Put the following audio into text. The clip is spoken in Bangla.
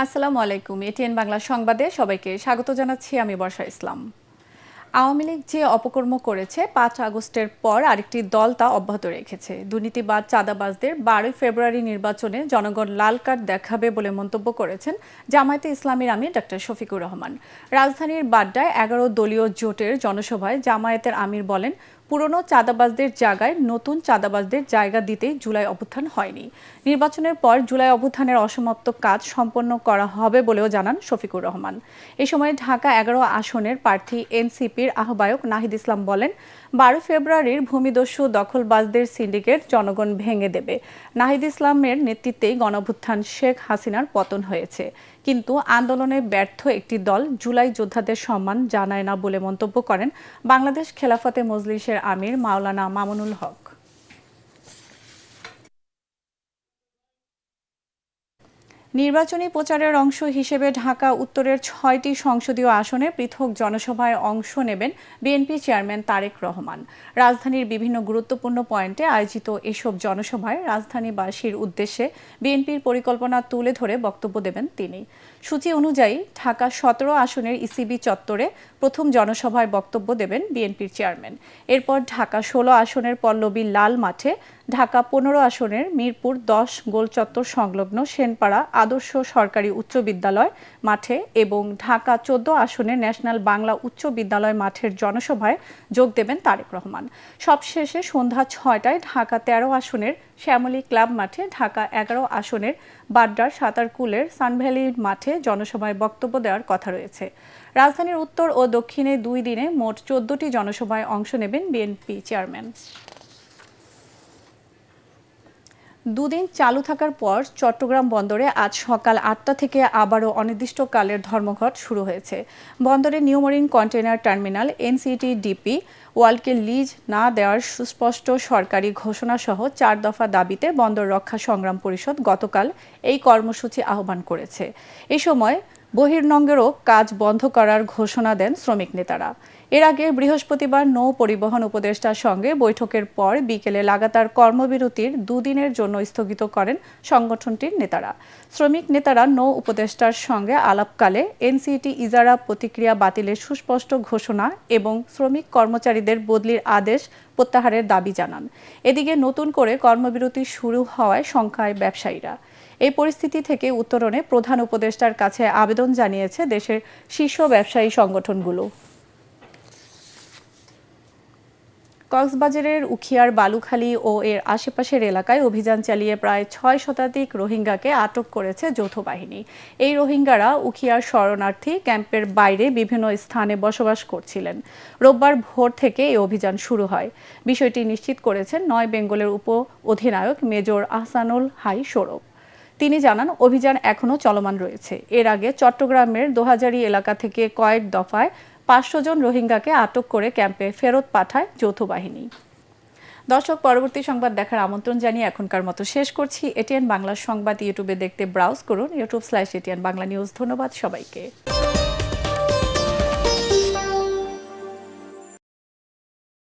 আসসালামু আলাইকুম। এটিএন বাংলা সংবাদে সবাইকে স্বাগত জানাচ্ছি। আমি বর্ষা ইসলাম। আওয়ামী লীগ যে অপকর্ম করেছে ৫ আগস্টের পর আরেকটি দল তা অব্যাহত রেখেছে। দুর্নীতিবাজ চাঁদাবাজদের ১২ ফেব্রুয়ারি নির্বাচনে জনগণ লাল কার্ড দেখাবে বলে মন্তব্য করেছেন জামায়াতে ইসলামীর আমির ডক্টর শফিকুর রহমান। রাজধানীর বাড্ডায় ১১ দলীয় জোটের জনসভায় জামায়াতের আমির বলেন, পুরনো চাঁদাবাজদের জায়গায় নতুন চাঁদাবাজদের জায়গা দিতেই জুলাই অভ্যুত্থান হয়নি। নির্বাচনের পর জুলাই অভ্যুত্থানের অসমাপ্ত কাজ সম্পন্ন করা হবে বলেও জানান শফিকুর রহমান। এ সময় ঢাকা ১১ আসনের প্রার্থী এনসিপির আহ্বায়ক নাহিদ ইসলাম বলেন, ১২ ফেব্রুয়ারির ভূমিদস্যু দখলবাজদের সিন্ডিকেট জনগণ ভেঙে দেবে। নাহিদ ইসলামের নেতৃত্বেই গণঅভ্যুত্থান শেখ হাসিনার পতন হয়েছে, কিন্তু আন্দোলনে ব্যর্থ একটি দল জুলাই যোদ্ধাদের সম্মান জানায় না বলে মন্তব্য করেন বাংলাদেশ খেলাফতে মজলিসের আমির মাওলানা মামুনুল হক। নির্বাচনী প্রচারের অংশ হিসেবে ঢাকা উত্তরের ৬টি সংসদীয় আসনে পৃথক জনসভায় অংশ নেবেন বিএনপি চেয়ারম্যান তারেক রহমান। রাজধানীর বিভিন্ন গুরুত্বপূর্ণ পয়েন্টে আয়োজিত এসব জনসভায় রাজধানীবাসীর উদ্দেশ্যে বিএনপির পরিকল্পনা তুলে ধরে বক্তব্য দেবেন তিনি। সূচি অনুযায়ী ঢাকা ১৭ আসনের ইসিবি চত্বরে প্রথম জনসভায় বক্তব্য দেবেন বিএনপির চেয়ারম্যান। এরপর ঢাকা ১৬ আসনের পল্লবী লাল মাঠে, ঢাকা ১৫ আসনের মিরপুর ১০ গোলচত্বর সংলগ্ন সেনপাড়া আদর্শ সরকারি উচ্চ বিদ্যালয় মাঠে এবং ঢাকা ১৪ আসনের ন্যাশনাল বাংলা উচ্চ বিদ্যালয় মাঠের জনসভায় যোগ দেবেন তারেক রহমান। সবশেষে সন্ধ্যা ৬টায় ঢাকা ১৩ আসনের শ্যামলী ক্লাব মাঠে, ঢাকা ১১ আসনের বাড্ডার সাঁতারকুলের সানভ্যালি মাঠে জনসভায় বক্তব্য দেওয়ার কথা রয়েছে। রাজধানীর উত্তর ও দক্ষিণে ২ দিনে মোট ১৪টি জনসভায় অংশ নেবেন বিএনপি চেয়ারম্যান। দুদিন চালু থাকার পর চট্টগ্রাম বন্দরে আজ সকাল ৮টা থেকে আবারও অনির্দিষ্টকালের ধর্মঘট শুরু হয়েছে। বন্দরে new marine container terminal NCT DP ওয়ার্ল্ডকে লিজ না দেওয়ার সুস্পষ্ট সরকারি ঘোষণাসহ ৪ দফা দাবিতে বন্দর রক্ষা সংগ্রাম পরিষদ গতকাল এই কর্মসূচি আহ্বান করেছে। এ সময় বহির্নোঙরেও কাজ বন্ধ করার ঘোষণা দেন শ্রমিক নেতারা। এর আগে বৃহস্পতিবার নৌ পরিবহন উপদেষ্টার সঙ্গে বৈঠকের পর বিকেলে লাগাতার কর্মবিরতির দুদিনের জন্য স্থগিত করেন সংগঠনটির নেতারা। শ্রমিক নেতারা নৌ উপদেষ্টার সঙ্গে আলাপকালে এনসিটি ইজারা প্রতিক্রিয়া বাতিলের সুস্পষ্ট ঘোষণা এবং শ্রমিক কর্মচারীদের বদলির আদেশ প্রত্যাহারের দাবি জানান। এদিকে নতুন করে কর্মবিরতি শুরু হওয়ায় সংখ্যায় ব্যবসায়ীরা। এই পরিস্থিতি থেকে উত্তরণে প্রধান উপদেষ্টার কাছে আবেদন জানিয়েছে দেশের শীর্ষ ব্যবসায়ী সংগঠনগুলো। কক্সবাজারের উখিয়ার বালুখালী ও এর আশেপাশের এলাকায় অভিযান চালিয়ে প্রায় ৬ শতাধিক রোহিঙ্গাকে আটক করেছে যৌথ বাহিনী। এই রোহিঙ্গারা উখিয়ার শরণার্থী ক্যাম্পের বাইরে বিভিন্ন স্থানে বসবাস করছিলেন। রোববার ভোর থেকে এই অভিযান শুরু হয়। বিষয়টি নিশ্চিত করেছেন নয় বেঙ্গলের উপ অধিনায়ক মেজর আহসানুল হাই সৌরভ। তিনি জানান, অভিযান এখনও চলমান রয়েছে। এর আগে চট্টগ্রামের দোহাজারী এলাকা থেকে কয়েক দফায় ৫০০ জন রোহিঙ্গাকে আটক করে ক্যাম্পে ফেরত পাঠায় যৌথ বাহিনী। দর্শক, পরবর্তী সংবাদ দেখার আমন্ত্রণ জানিয়ে এখনকার মতো শেষ করছি। এটিএন বাংলা সংবাদ ইউটিউবে দেখতে ব্রাউজ করুন, youtube/এটিএন বাংলা নিউজ। ধন্যবাদ সবাইকে।